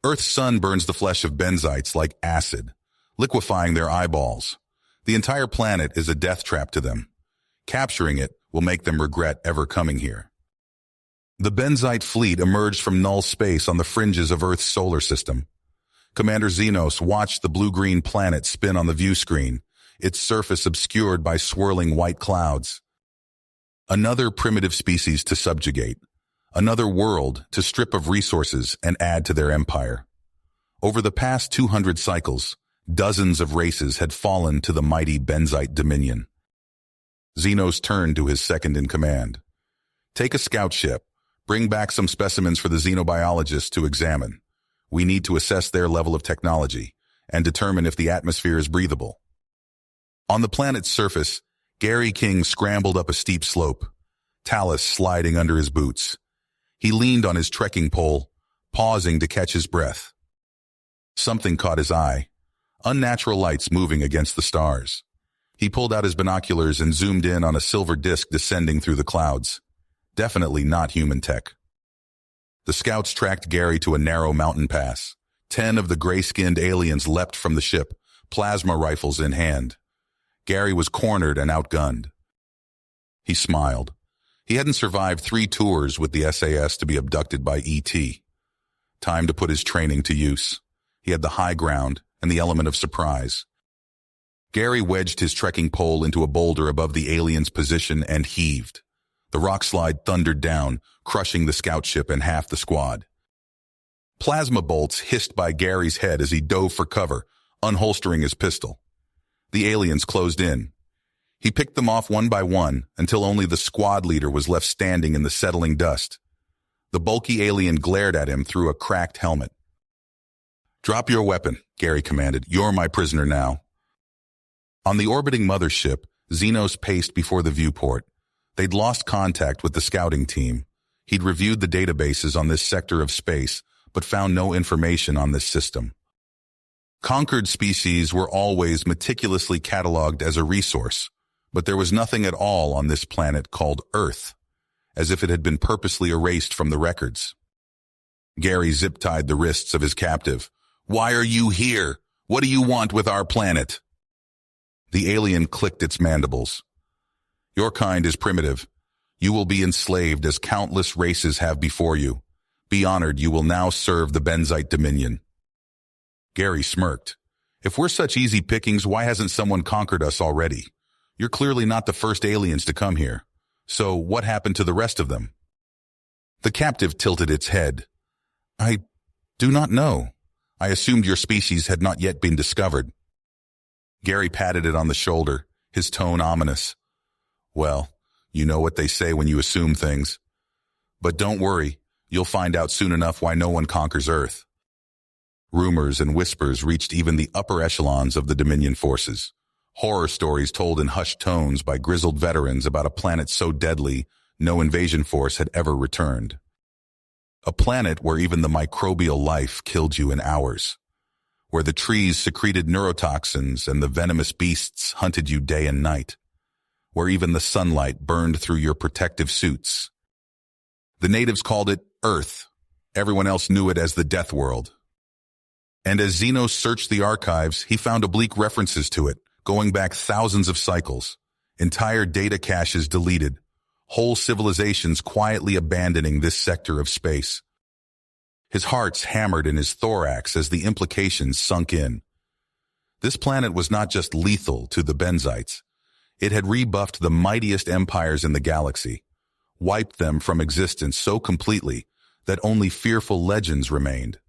Earth's sun burns the flesh of benzites like acid, liquefying their eyeballs. The entire planet is a death trap to them. Capturing it will make them regret ever coming here. The benzite fleet emerged from null space on the fringes of Earth's solar system. Commander Xenos watched the blue-green planet spin on the view screen, its surface obscured by swirling white clouds. Another primitive species to subjugate. Another world to strip of resources and add to their empire. Over the past 200 cycles, dozens of races had fallen to the mighty benzite dominion. Xenos turned to his second-in-command. Take a scout ship. Bring back some specimens for the xenobiologists to examine. We need to assess their level of technology and determine if the atmosphere is breathable. On the planet's surface, Gary King scrambled up a steep slope, talus sliding under his boots. He leaned on his trekking pole, pausing to catch his breath. Something caught his eye, unnatural lights moving against the stars. He pulled out his binoculars and zoomed in on a silver disk descending through the clouds. Definitely not human tech. The scouts tracked Gary to a narrow mountain pass. 10 of the gray-skinned aliens leapt from the ship, plasma rifles in hand. Gary was cornered and outgunned. He smiled. He hadn't survived 3 tours with the SAS to be abducted by ET. Time to put his training to use. He had the high ground and the element of surprise. Gary wedged his trekking pole into a boulder above the alien's position and heaved. The rock slide thundered down, crushing the scout ship and half the squad. Plasma bolts hissed by Gary's head as he dove for cover, unholstering his pistol. The aliens closed in. He picked them off one by one until only the squad leader was left standing in the settling dust. The bulky alien glared at him through a cracked helmet. "Drop your weapon," Gary commanded. "You're my prisoner now." On the orbiting mothership, Xenos paced before the viewport. They'd lost contact with the scouting team. He'd reviewed the databases on this sector of space, but found no information on this system. Conquered species were always meticulously cataloged as a resource, but there was nothing at all on this planet called Earth, as if it had been purposely erased from the records. Gary zip-tied the wrists of his captive. "Why are you here? What do you want with our planet?" The alien clicked its mandibles. "Your kind is primitive. You will be enslaved as countless races have before you. Be honored, you will now serve the benzite dominion." Gary smirked. "If we're such easy pickings, why hasn't someone conquered us already? You're clearly not the first aliens to come here. So what happened to the rest of them?" The captive tilted its head. "I do not know. I assumed your species had not yet been discovered." Gary patted it on the shoulder, his tone ominous. "Well, you know what they say when you assume things. But don't worry, you'll find out soon enough why no one conquers Earth." Rumors and whispers reached even the upper echelons of the Dominion forces. Horror stories told in hushed tones by grizzled veterans about a planet so deadly no invasion force had ever returned. A planet where even the microbial life killed you in hours. Where the trees secreted neurotoxins and the venomous beasts hunted you day and night. Where even the sunlight burned through your protective suits. The natives called it Earth. Everyone else knew it as the Death World. And as Xenos searched the archives, he found oblique references to it, going back thousands of cycles. Entire data caches deleted. Whole civilizations quietly abandoning this sector of space. His heart hammered in his thorax as the implications sunk in. This planet was not just lethal to the benzites. It had rebuffed the mightiest empires in the galaxy, wiped them from existence so completely that only fearful legends remained.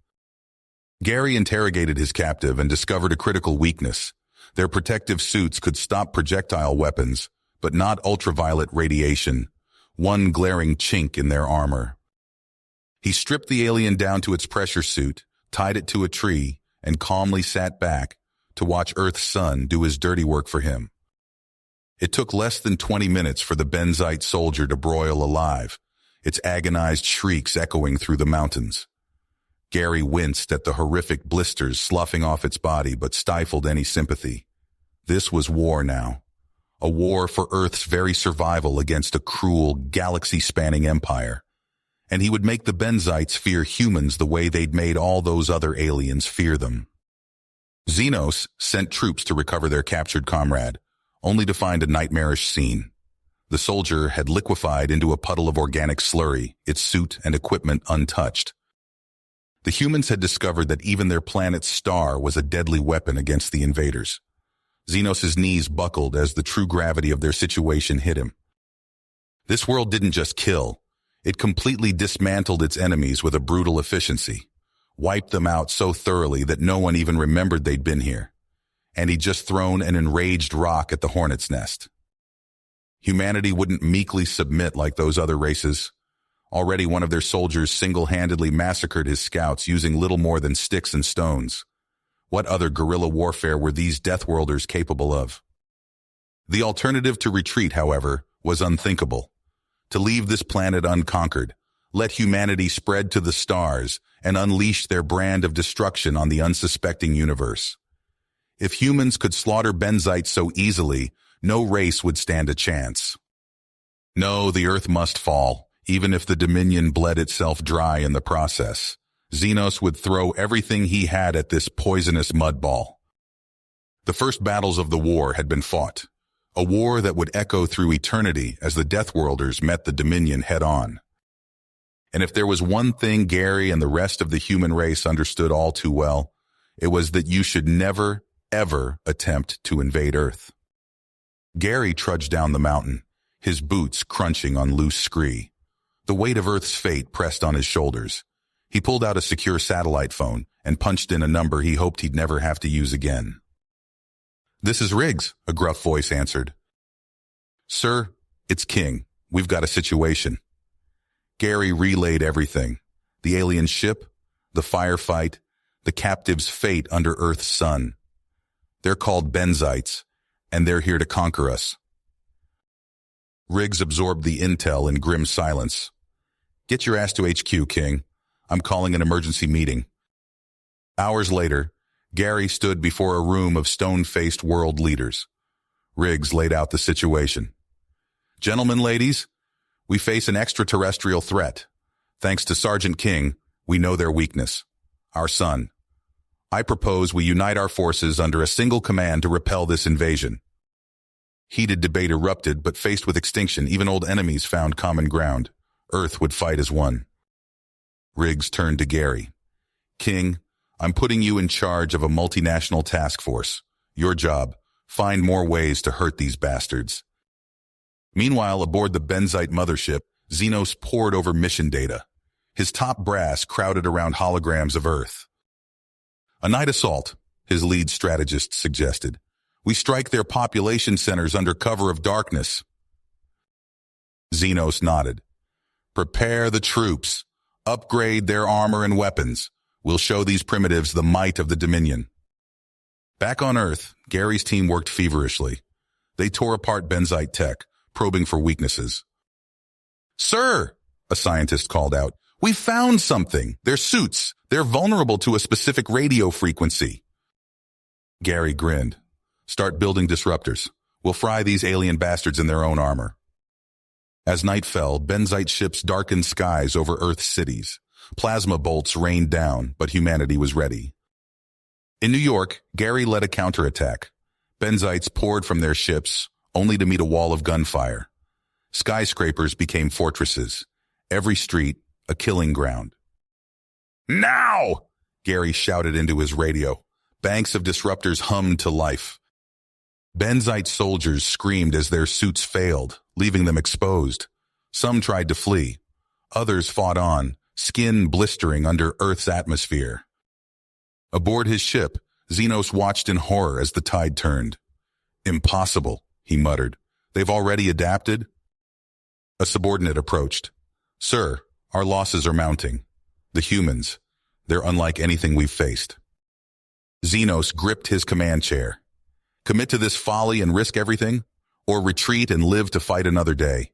Gary interrogated his captive and discovered a critical weakness. Their protective suits could stop projectile weapons, but not ultraviolet radiation, one glaring chink in their armor. He stripped the alien down to its pressure suit, tied it to a tree, and calmly sat back to watch Earth's sun do his dirty work for him. It took less than 20 minutes for the benzite soldier to broil alive, its agonized shrieks echoing through the mountains. Gary winced at the horrific blisters sloughing off its body but stifled any sympathy. This was war now. A war for Earth's very survival against a cruel, galaxy-spanning empire. and he would make the Benzites fear humans the way they'd made all those other aliens fear them. Xenos sent troops to recover their captured comrade, only to find a nightmarish scene. The soldier had liquefied into a puddle of organic slurry, its suit and equipment untouched. The humans had discovered that even their planet's star was a deadly weapon against the invaders. Xenos' knees buckled as the true gravity of their situation hit him. This world didn't just kill, it completely dismantled its enemies with a brutal efficiency, wiped them out so thoroughly that no one even remembered they'd been here. And he'd just thrown an enraged rock at the hornet's nest. Humanity wouldn't meekly submit like those other races. Already one of their soldiers single-handedly massacred his scouts using little more than sticks and stones. What other guerrilla warfare were these Deathworlders capable of? The alternative to retreat, however, was unthinkable. To leave this planet unconquered, let humanity spread to the stars, and unleash their brand of destruction on the unsuspecting universe. If humans could slaughter Benzites so easily, no race would stand a chance. No, the Earth must fall, even if the Dominion bled itself dry in the process. Xenos would throw everything he had at this poisonous mudball. The first battles of the war had been fought, a war that would echo through eternity as the Deathworlders met the Dominion head-on. And if there was one thing Gary and the rest of the human race understood all too well, it was that you should never, ever attempt to invade Earth. Gary trudged down the mountain, his boots crunching on loose scree. The weight of Earth's fate pressed on his shoulders. He pulled out a secure satellite phone and punched in a number he hoped he'd never have to use again. "This is Riggs," a gruff voice answered. "Sir, it's King. We've got a situation." Gary relayed everything: the alien ship, the firefight, the captive's fate under Earth's sun. "They're called Benzites, and they're here to conquer us." Riggs absorbed the intel in grim silence. "Get your ass to HQ, King. I'm calling an emergency meeting." Hours later, Gary stood before a room of stone-faced world leaders. Riggs laid out the situation. "Gentlemen, ladies, we face an extraterrestrial threat. Thanks to Sergeant King, we know their weakness: our sun. I propose we unite our forces under a single command to repel this invasion." Heated debate erupted, but faced with extinction, even old enemies found common ground. Earth would fight as one. Riggs turned to Gary. "King, I'm putting you in charge of a multinational task force. Your job: find more ways to hurt these bastards." Meanwhile, aboard the Benzite mothership, Xenos pored over mission data. His top brass crowded around holograms of Earth. "A night assault," his lead strategist suggested. "We strike their population centers under cover of darkness." Xenos nodded. "Prepare the troops. Upgrade their armor and weapons. We'll show these primitives the might of the Dominion." Back on Earth, Gary's team worked feverishly. They tore apart Benzite tech, probing for weaknesses. "Sir," a scientist called out, "we found something. They're suits. They're vulnerable to a specific radio frequency." Gary grinned. "Start building disruptors. We'll fry these alien bastards in their own armor." As night fell, Benzite ships darkened skies over Earth's cities. Plasma bolts rained down, but humanity was ready. In New York, Gary led a counterattack. Benzites poured from their ships, only to meet a wall of gunfire. Skyscrapers became fortresses. Every street, a killing ground. "Now!" Gary shouted into his radio. Banks of disruptors hummed to life. Benzite soldiers screamed as their suits failed, leaving them exposed. Some tried to flee. Others fought on, skin blistering under Earth's atmosphere. Aboard his ship, Xenos watched in horror as the tide turned. "Impossible," he muttered. "They've already adapted?" A subordinate approached. "Sir, our losses are mounting. The humans, they're unlike anything we've faced." Xenos gripped his command chair. Commit to this folly and risk everything, or retreat and live to fight another day?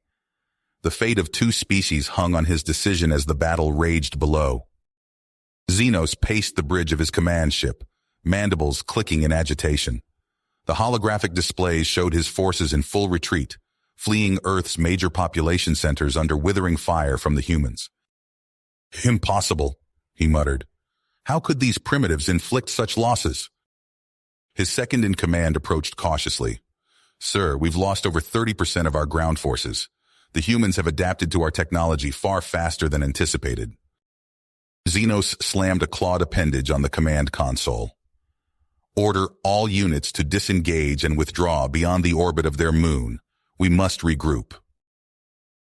The fate of two species hung on his decision as the battle raged below. Xenos paced the bridge of his command ship, mandibles clicking in agitation. The holographic displays showed his forces in full retreat, fleeing Earth's major population centers under withering fire from the humans. Impossible, he muttered. How could these primitives inflict such losses? His second-in-command approached cautiously. Sir, we've lost over 30% of our ground forces. The humans have adapted to our technology far faster than anticipated. Xenos slammed a clawed appendage on the command console. Order all units to disengage and withdraw beyond the orbit of their moon. We must regroup.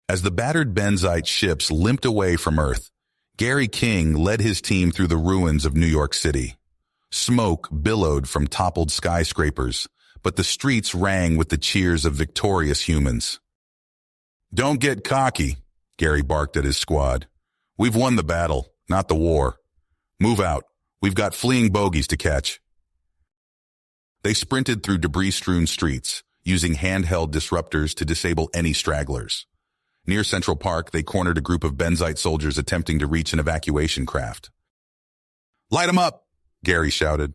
As the battered Benzite ships limped away from Earth, Gary King led his team through the ruins of New York City. Smoke billowed from toppled skyscrapers, but the streets rang with the cheers of victorious humans. Don't get cocky, Gary barked at his squad. We've won the battle, not the war. Move out. We've got fleeing bogies to catch. They sprinted through debris-strewn streets, using handheld disruptors to disable any stragglers. Near Central Park, they cornered a group of Benzite soldiers attempting to reach an evacuation craft. Light 'em up, Gary shouted.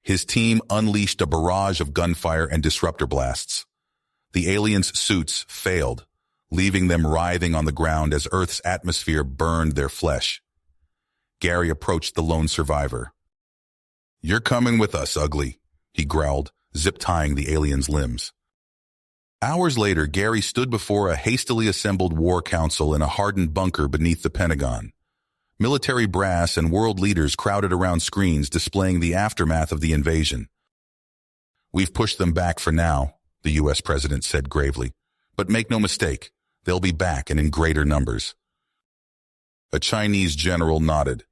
His team unleashed a barrage of gunfire and disruptor blasts. The aliens' suits failed, leaving them writhing on the ground as Earth's atmosphere burned their flesh. Gary approached the lone survivor. You're coming with us, ugly, he growled, zip-tying the alien's limbs. Hours later, Gary stood before a hastily assembled war council in a hardened bunker beneath the Pentagon. Military brass and world leaders crowded around screens displaying the aftermath of the invasion. We've pushed them back for now, the U.S. president said gravely. But make no mistake, they'll be back and in greater numbers. A Chinese general nodded.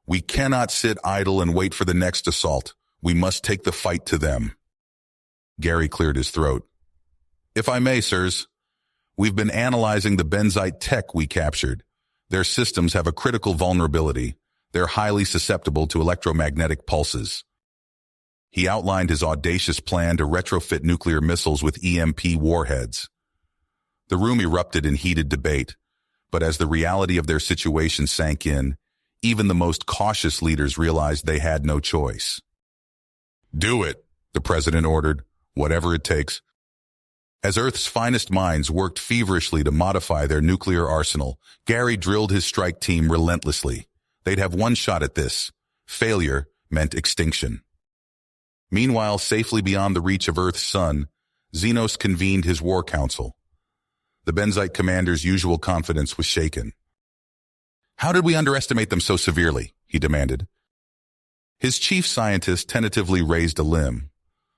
We cannot sit idle and wait for the next assault. We must take the fight to them. Gary cleared his throat. If I may, sirs, we've been analyzing the Benzite tech we captured. Their systems have a critical vulnerability. They're highly susceptible to electromagnetic pulses. He outlined his audacious plan to retrofit nuclear missiles with EMP warheads. The room erupted in heated debate, but as the reality of their situation sank in, even the most cautious leaders realized they had no choice. Do it, the president ordered, whatever it takes. As Earth's finest minds worked feverishly to modify their nuclear arsenal, Gary drilled his strike team relentlessly. They'd have one shot at this. Failure meant extinction. Meanwhile, safely beyond the reach of Earth's sun, Xenos convened his war council. The Benzite commander's usual confidence was shaken. How did we underestimate them so severely? He demanded. His chief scientist tentatively raised a limb.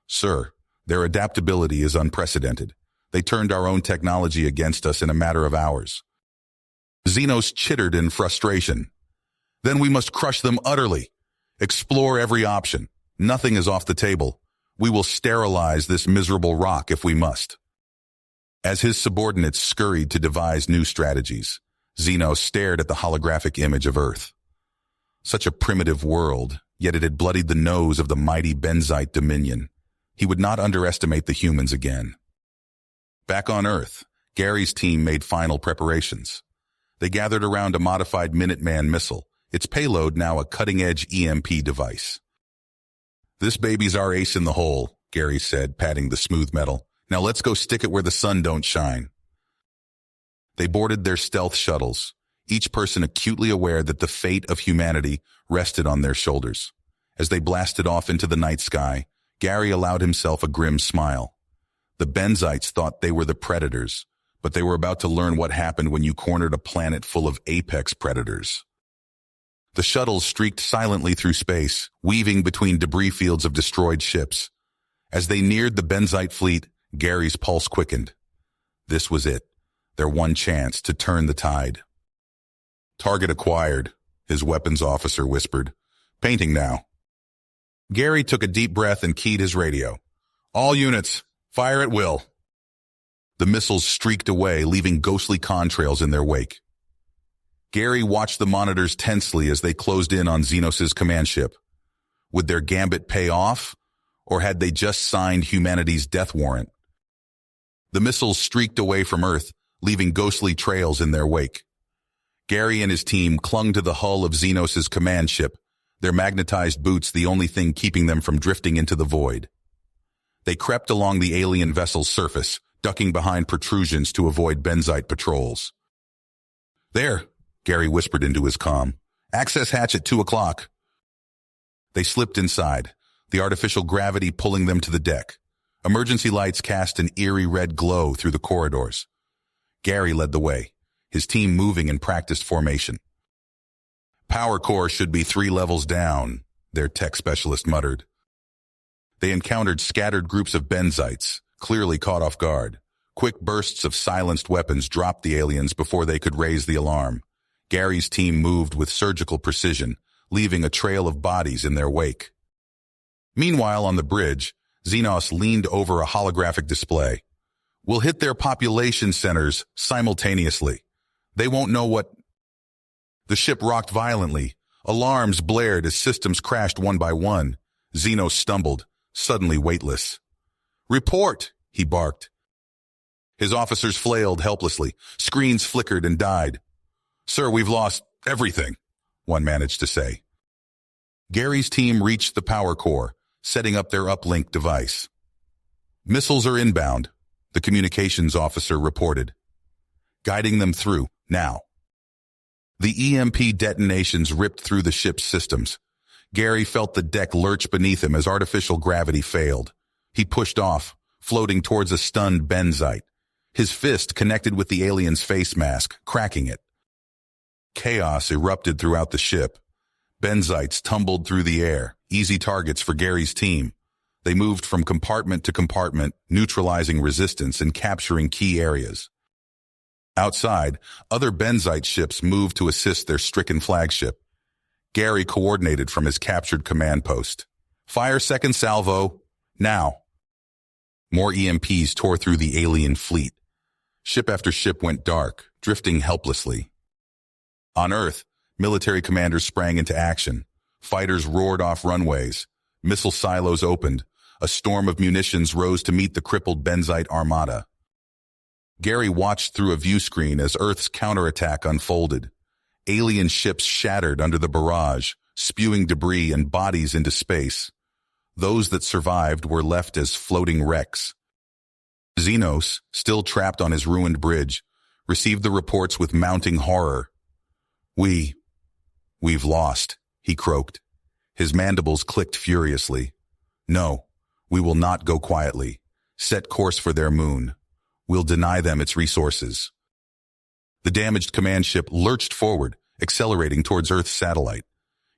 Sir, their adaptability is unprecedented. They turned our own technology against us in a matter of hours. Xenos chittered in frustration. Then we must crush them utterly. Explore every option. Nothing is off the table. We will sterilize this miserable rock if we must. As his subordinates scurried to devise new strategies, Xenos stared at the holographic image of Earth. Such a primitive world, yet it had bloodied the nose of the mighty Benzite dominion. He would not underestimate the humans again. Back on Earth, Gary's team made final preparations. They gathered around a modified Minuteman missile, its payload now a cutting-edge EMP device. This baby's our ace in the hole, Gary said, patting the smooth metal. Now let's go stick it where the sun don't shine. They boarded their stealth shuttles, each person acutely aware that the fate of humanity rested on their shoulders. As they blasted off into the night sky, Gary allowed himself a grim smile. The Benzites thought they were the predators, but they were about to learn what happened when you cornered a planet full of apex predators. The shuttles streaked silently through space, weaving between debris fields of destroyed ships. As they neared the Benzite fleet, Gary's pulse quickened. This was it, their one chance to turn the tide. Target acquired, his weapons officer whispered. Painting now. Gary took a deep breath and keyed his radio. All units, fire at will. The missiles streaked away, leaving ghostly contrails in their wake. Gary watched the monitors tensely as they closed in on Xenos' command ship. Would their gambit pay off, or had they just signed humanity's death warrant? The missiles streaked away from Earth, leaving ghostly trails in their wake. Gary and his team clung to the hull of Xenos' command ship, their magnetized boots the only thing keeping them from drifting into the void. They crept along the alien vessel's surface, ducking behind protrusions to avoid Benzite patrols. There, Gary whispered into his comm. "Access hatch at 2 o'clock." They slipped inside, the artificial gravity pulling them to the deck. Emergency lights cast an eerie red glow through the corridors. Gary led the way, his team moving in practiced formation. "Power core should be 3 levels down," their tech specialist muttered. They encountered scattered groups of benzites, clearly caught off guard. Quick bursts of silenced weapons dropped the aliens before they could raise the alarm. Gary's team moved with surgical precision, leaving a trail of bodies in their wake. Meanwhile, on the bridge, Xenos leaned over a holographic display. "We'll hit their population centers simultaneously. They won't know what—" The ship rocked violently. Alarms blared as systems crashed one by one. Xenos stumbled, suddenly weightless. "Report!" he barked. His officers flailed helplessly. Screens flickered and died. "Sir, we've lost everything," one managed to say. Gary's team reached the power core, setting up their uplink device. "Missiles are inbound," the communications officer reported. "Guiding them through, now." The EMP detonations ripped through the ship's systems. Gary felt the deck lurch beneath him as artificial gravity failed. He pushed off, floating towards a stunned benzite. His fist connected with the alien's face mask, cracking it. Chaos erupted throughout the ship. Benzites tumbled through the air, easy targets for Gary's team. They moved from compartment to compartment, neutralizing resistance and capturing key areas. Outside, other benzite ships moved to assist their stricken flagship. Gary coordinated from his captured command post. "Fire second salvo, now." More EMPs tore through the alien fleet. Ship after ship went dark, drifting helplessly. On Earth, military commanders sprang into action. Fighters roared off runways. Missile silos opened. A storm of munitions rose to meet the crippled benzite armada. Gary watched through a view screen as Earth's counterattack unfolded. Alien ships shattered under the barrage, spewing debris and bodies into space. Those that survived were left as floating wrecks. Xenos, still trapped on his ruined bridge, received the reports with mounting horror. We've lost," he croaked. His mandibles clicked furiously. "No, we will not go quietly. Set course for their moon. We'll deny them its resources." The damaged command ship lurched forward, accelerating towards Earth's satellite.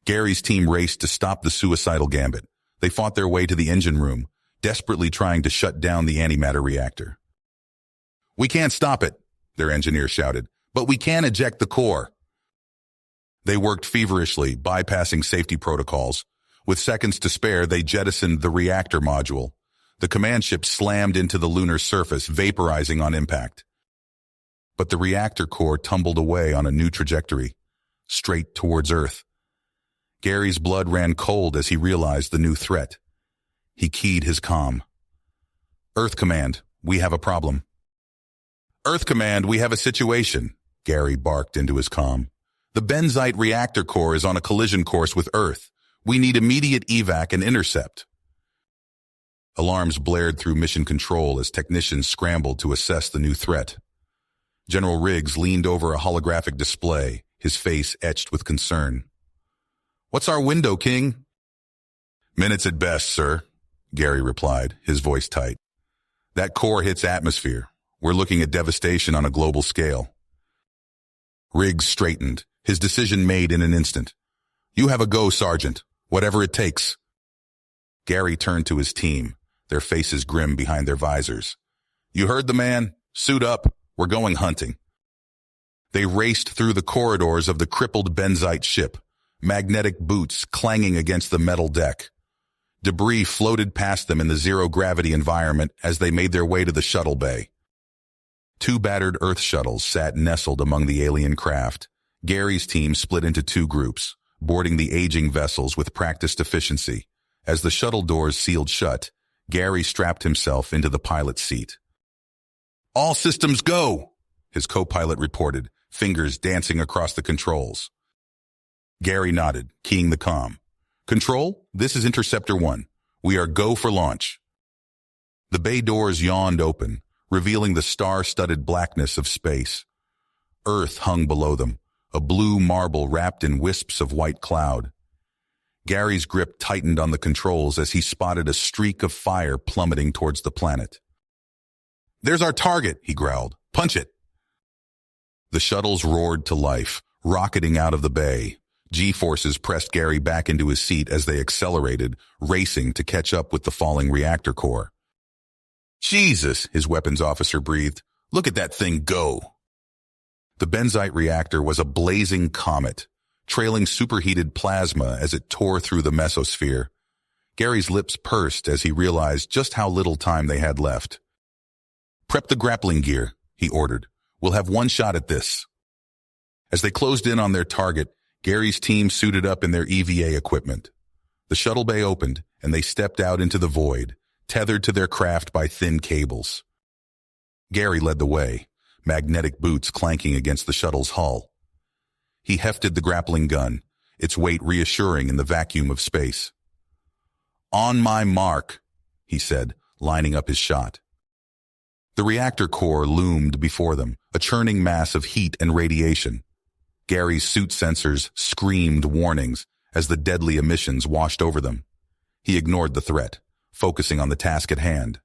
Gary's team raced to stop the suicidal gambit. They fought their way to the engine room, desperately trying to shut down the antimatter reactor. "We can't stop it," their engineer shouted, "but we can eject the core." They worked feverishly, bypassing safety protocols. With seconds to spare, they jettisoned the reactor module. The command ship slammed into the lunar surface, vaporizing on impact. But the reactor core tumbled away on a new trajectory, straight towards Earth. Gary's blood ran cold as he realized the new threat. He keyed his comm. "Earth Command, we have a problem." "Earth Command, we have a situation," Gary barked into his comm. "The benzite reactor core is on a collision course with Earth. We need immediate evac and intercept." Alarms blared through mission control as technicians scrambled to assess the new threat. General Riggs leaned over a holographic display, his face etched with concern. "What's our window, King?" "Minutes at best, sir," Gary replied, his voice tight. "That core hits atmosphere. We're looking at devastation on a global scale." Riggs straightened, his decision made in an instant. "You have a go, Sergeant. Whatever it takes." Gary turned to his team, their faces grim behind their visors. "You heard the man? Suit up. We're going hunting." They raced through the corridors of the crippled benzite ship, magnetic boots clanging against the metal deck. Debris floated past them in the zero-gravity environment as they made their way to the shuttle bay. 2 battered Earth shuttles sat nestled among the alien craft. Gary's team split into 2 groups, boarding the aging vessels with practiced efficiency. As the shuttle doors sealed shut, Gary strapped himself into the pilot's seat. "All systems go," his co-pilot reported, fingers dancing across the controls. Gary nodded, keying the comm. "Control, this is Interceptor 1. We are go for launch." The bay doors yawned open, revealing the star-studded blackness of space. Earth hung below them, a blue marble wrapped in wisps of white cloud. Gary's grip tightened on the controls as he spotted a streak of fire plummeting towards the planet. "There's our target," he growled. "Punch it." The shuttles roared to life, rocketing out of the bay. G-forces pressed Gary back into his seat as they accelerated, racing to catch up with the falling reactor core. "Jesus," his weapons officer breathed. "Look at that thing go." The benzite reactor was a blazing comet, trailing superheated plasma as it tore through the mesosphere. Gary's lips pursed as he realized just how little time they had left. "Prep the grappling gear," he ordered. "We'll have one shot at this." As they closed in on their target, Gary's team suited up in their EVA equipment. The shuttle bay opened, and they stepped out into the void, tethered to their craft by thin cables. Gary led the way, magnetic boots clanking against the shuttle's hull. He hefted the grappling gun, its weight reassuring in the vacuum of space. "On my mark," he said, lining up his shot. The reactor core loomed before them, a churning mass of heat and radiation. Gary's suit sensors screamed warnings as the deadly emissions washed over them. He ignored the threat, focusing on the task at hand.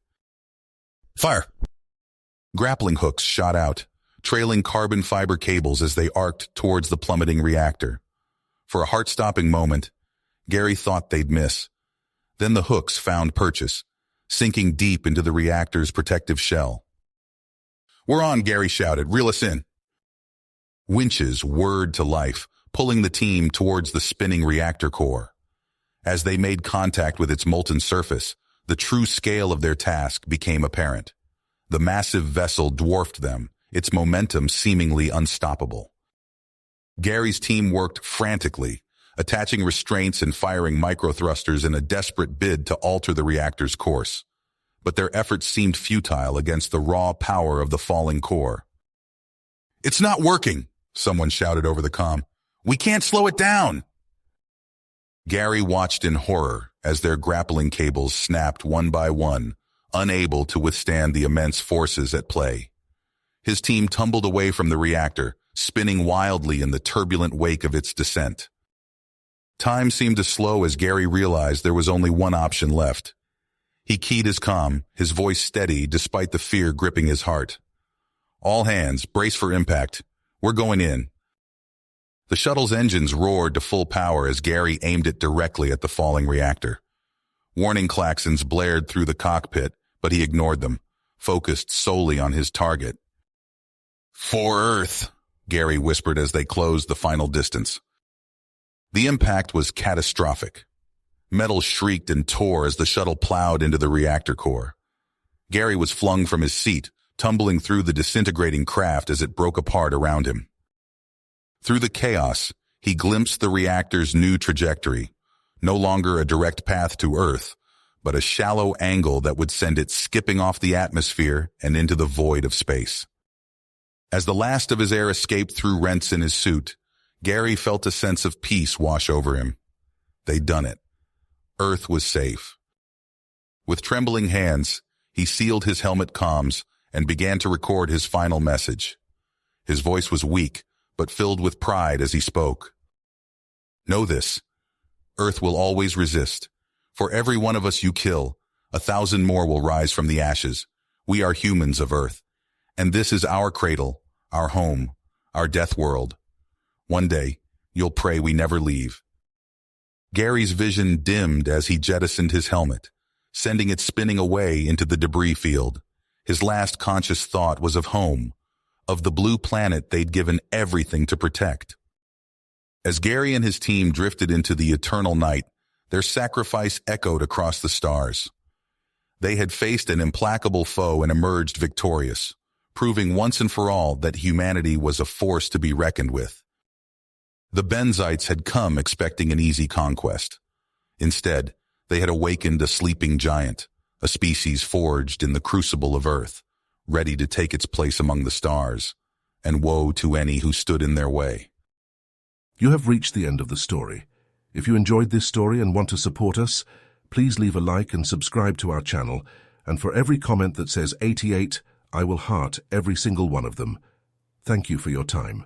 "Fire!" Grappling hooks shot out, trailing carbon fiber cables as they arced towards the plummeting reactor. For a heart-stopping moment, Gary thought they'd miss. Then the hooks found purchase, sinking deep into the reactor's protective shell. "We're on," Gary shouted. "Reel us in." Winches whirred to life, pulling the team towards the spinning reactor core. As they made contact with its molten surface, the true scale of their task became apparent. The massive vessel dwarfed them, its momentum seemingly unstoppable. Gary's team worked frantically, attaching restraints and firing microthrusters in a desperate bid to alter the reactor's course. But their efforts seemed futile against the raw power of the falling core. "It's not working," someone shouted over the comm. "We can't slow it down." Gary watched in horror as their grappling cables snapped one by one, unable to withstand the immense forces at play. His team tumbled away from the reactor, spinning wildly in the turbulent wake of its descent. Time seemed to slow as Gary realized there was only one option left. He keyed his comm, his voice steady despite the fear gripping his heart. "All hands, brace for impact. We're going in." The shuttle's engines roared to full power as Gary aimed it directly at the falling reactor. Warning klaxons blared through the cockpit, but he ignored them, focused solely on his target. "For Earth," Gary whispered as they closed the final distance. The impact was catastrophic. Metal shrieked and tore as the shuttle plowed into the reactor core. Gary was flung from his seat, tumbling through the disintegrating craft as it broke apart around him. Through the chaos, he glimpsed the reactor's new trajectory, no longer a direct path to Earth, but a shallow angle that would send it skipping off the atmosphere and into the void of space. As the last of his air escaped through rents in his suit, Gary felt a sense of peace wash over him. They'd done it. Earth was safe. With trembling hands, he sealed his helmet comms and began to record his final message. His voice was weak, but filled with pride as he spoke. "Know this. Earth will always resist. For every one of us you kill, 1,000 more will rise from the ashes. We are humans of Earth. And this is our cradle, our home, our death world. One day, you'll pray we never leave." Gary's vision dimmed as he jettisoned his helmet, sending it spinning away into the debris field. His last conscious thought was of home, of the blue planet they'd given everything to protect. As Gary and his team drifted into the eternal night, their sacrifice echoed across the stars. They had faced an implacable foe and emerged victorious, proving once and for all that humanity was a force to be reckoned with. The Benzites had come expecting an easy conquest. Instead, they had awakened a sleeping giant, a species forged in the crucible of Earth, ready to take its place among the stars, and woe to any who stood in their way. You have reached the end of the story. If you enjoyed this story and want to support us, please leave a like and subscribe to our channel, and for every comment that says 88, I will heart every single one of them. Thank you for your time.